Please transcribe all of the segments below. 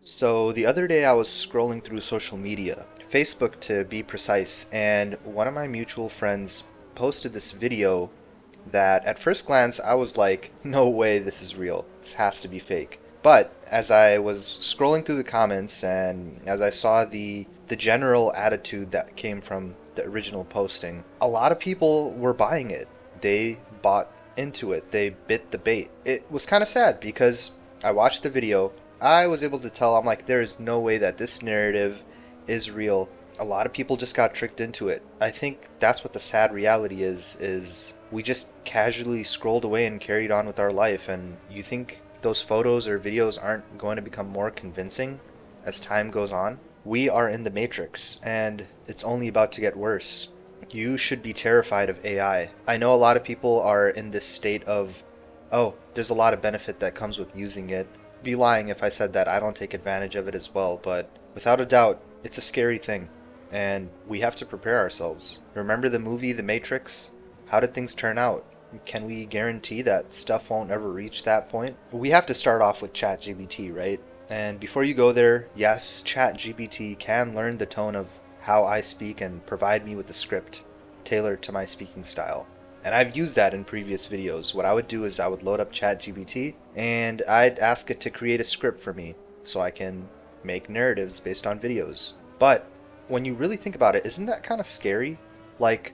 So the other day I was scrolling through social media, Facebook to be precise, and one of my mutual friends posted this video that at first glance I was like, no way this is real. This has to be fake. But as I was scrolling through the comments and as I saw the general attitude that came from the original posting, a lot of people were buying it. They bought into it. They bit the bait. It was kind of sad because I watched the video. I was able to tell, I'm like, there is no way that this narrative is real. A lot of people just got tricked into it. I think that's what the sad reality is we just casually scrolled away and carried on with our life, and you think those photos or videos aren't going to become more convincing as time goes on? We are in the matrix, and it's only about to get worse. You should be terrified of AI. I know a lot of people are in this state of, oh, there's a lot of benefit that comes with using it. Be lying if I said that I don't take advantage of it as well, but without a doubt, it's a scary thing, and we have to prepare ourselves. Remember the movie The Matrix? How did things turn out? Can we guarantee that stuff won't ever reach that point? We have to start off with ChatGPT, right? And before you go there, yes, ChatGPT can learn the tone of how I speak and provide me with a script tailored to my speaking style. And I've used that in previous videos. What I would do is I would load up ChatGPT and I'd ask it to create a script for me so I can make narratives based on videos. But when you really think about it, isn't that kind of scary? Like,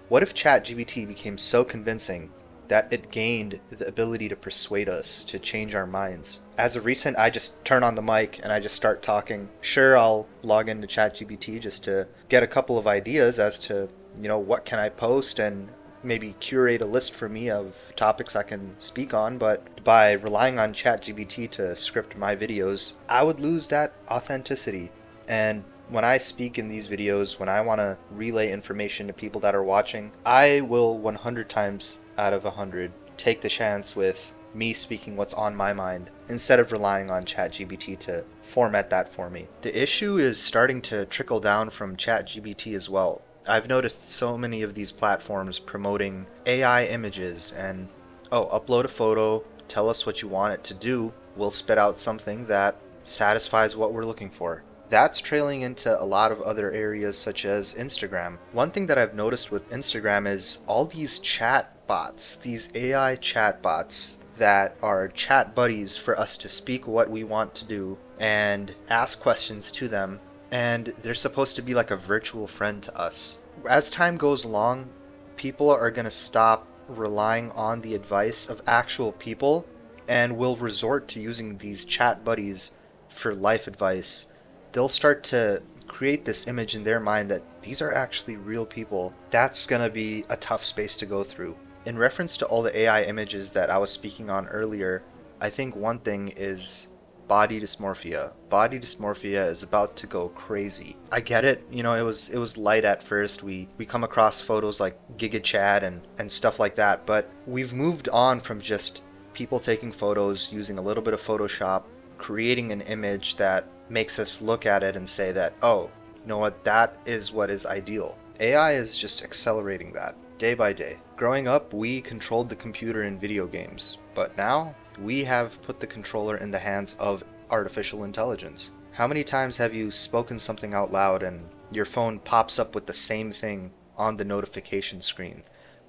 what if ChatGPT became so convincing that it gained the ability to persuade us, to change our minds? As of recent, I just turn on the mic and I just start talking. Sure, I'll log into ChatGPT just to get a couple of ideas as to, what can I post and maybe curate a list for me of topics I can speak on, but by relying on ChatGPT to script my videos, I would lose that authenticity. And when I speak in these videos, when I want to relay information to people that are watching, I will 100 times out of 100 take the chance with me speaking what's on my mind instead of relying on ChatGPT to format that for me. The issue is starting to trickle down from ChatGPT as well. I've noticed so many of these platforms promoting AI images and, upload a photo, tell us what you want it to do, we'll spit out something that satisfies what we're looking for. That's trailing into a lot of other areas such as Instagram. One thing that I've noticed with Instagram is all these chat bots, these AI chat bots that are chat buddies for us to speak what we want to do and ask questions to them, and they're supposed to be like a virtual friend to us. As time goes along, people are going to stop relying on the advice of actual people and will resort to using these chat buddies for life advice. They'll start to create this image in their mind that these are actually real people. That's going to be a tough space to go through. In reference to all the AI images that I was speaking on earlier, I think one thing is body dysmorphia. Body dysmorphia is about to go crazy. I get it, it was light at first. We come across photos like Giga Chad and stuff like that, but we've moved on from just people taking photos using a little bit of Photoshop, creating an image that makes us look at it and say that, oh, you know what, that is what is ideal. AI is just accelerating that day by day. Growing up, we controlled the computer in video games, but now we have put the controller in the hands of artificial intelligence. How many times have you spoken something out loud and your phone pops up with the same thing on the notification screen?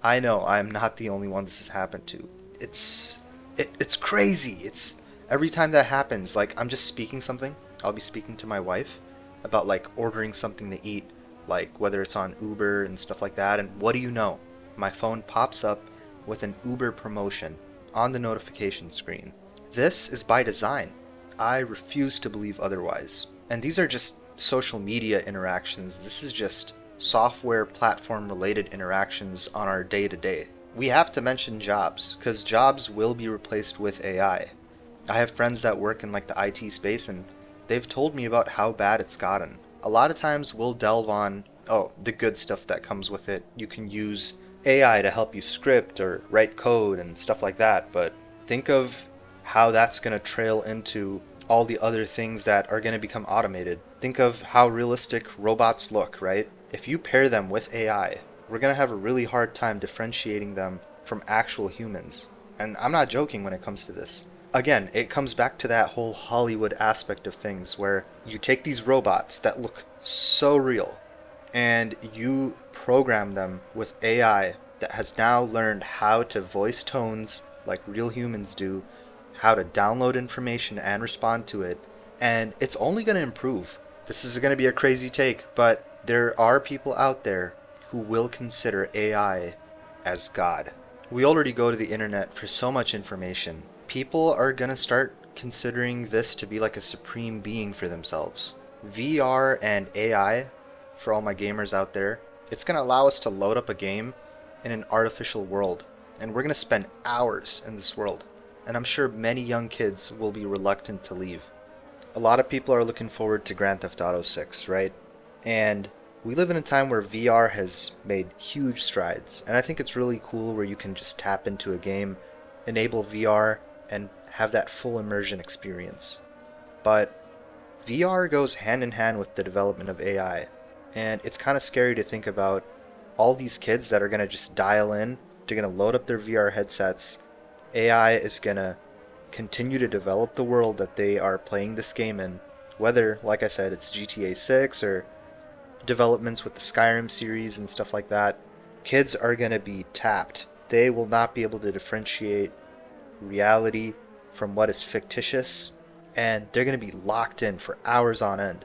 I know I'm not the only one this has happened to. It's crazy. It's every time that happens, like I'm just speaking something. I'll be speaking to my wife about like ordering something to eat, like whether it's on Uber and stuff like that, and what do you know? My phone pops up with an Uber promotion on the notification screen. This is by design. I refuse to believe otherwise. And these are just social media interactions. This is just software platform related interactions on our day to day. We have to mention jobs, because jobs will be replaced with AI. I have friends that work in like the IT space and they've told me about how bad it's gotten. A lot of times we'll delve on, the good stuff that comes with it. You can use AI to help you script or write code and stuff like that, but think of how that's going to trail into all the other things that are going to become automated. Think of how realistic robots look, right? If you pair them with AI, we're going to have a really hard time differentiating them from actual humans. And I'm not joking when it comes to this. Again, it comes back to that whole Hollywood aspect of things where you take these robots that look so real and you program them with AI that has now learned how to voice tones like real humans do, how to download information and respond to it, and it's only going to improve. This is going to be a crazy take, but there are people out there who will consider AI as God. We already go to the internet for so much information. People are going to start considering this to be like a supreme being for themselves. VR and AI, for all my gamers out there, it's going to allow us to load up a game in an artificial world. And we're going to spend hours in this world. And I'm sure many young kids will be reluctant to leave. A lot of people are looking forward to Grand Theft Auto 6, right? And we live in a time where VR has made huge strides. And I think it's really cool where you can just tap into a game, enable VR, and have that full immersion experience. But VR goes hand in hand with the development of AI. And it's kind of scary to think about all these kids that are going to just dial in, they're going to load up their VR headsets. AI is going to continue to develop the world that they are playing this game in. Whether, like I said, it's GTA 6 or developments with the Skyrim series and stuff like that, kids are going to be tapped. They will not be able to differentiate reality from what is fictitious, and they're going to be locked in for hours on end.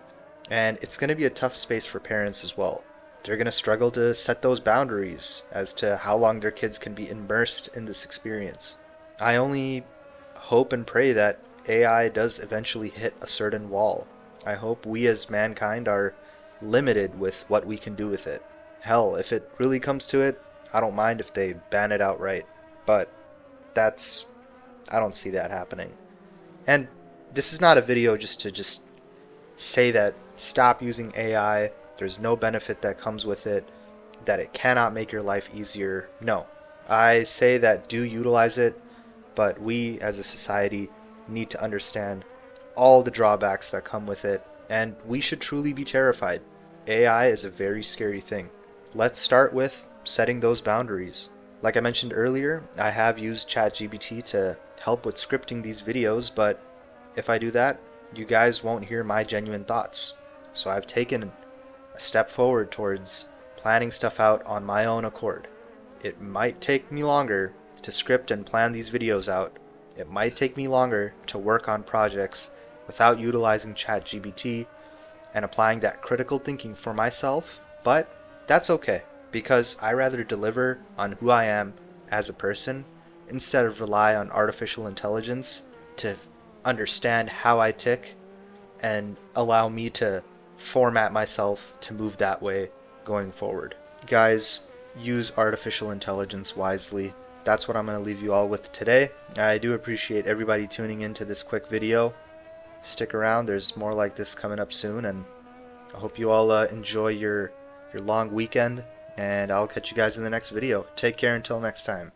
And it's going to be a tough space for parents as well. They're going to struggle to set those boundaries as to how long their kids can be immersed in this experience. I only hope and pray that AI does eventually hit a certain wall. I hope we as mankind are limited with what we can do with it. Hell, if it really comes to it, I don't mind if they ban it outright. But I don't see that happening. And this is not a video just to say that stop using AI, there's no benefit that comes with it, that it cannot make your life easier. No. I say that do utilize it, but we as a society need to understand all the drawbacks that come with it, and we should truly be terrified. AI is a very scary thing. Let's start with setting those boundaries. Like I mentioned earlier, I have used ChatGPT to help with scripting these videos, but if I do that, you guys won't hear my genuine thoughts. So I've taken a step forward towards planning stuff out on my own accord. It might take me longer to script and plan these videos out. It might take me longer to work on projects without utilizing ChatGPT and applying that critical thinking for myself, but that's okay, because I rather deliver on who I am as a person instead of rely on artificial intelligence to understand how I tick and allow me to format myself to move that way going forward. Guys, use artificial intelligence wisely. That's what I'm going to leave you all with today. I do appreciate everybody tuning into this quick video. Stick around, there's more like this coming up soon, and I hope you all enjoy your long weekend, and I'll catch you guys in the next video. Take care until next time.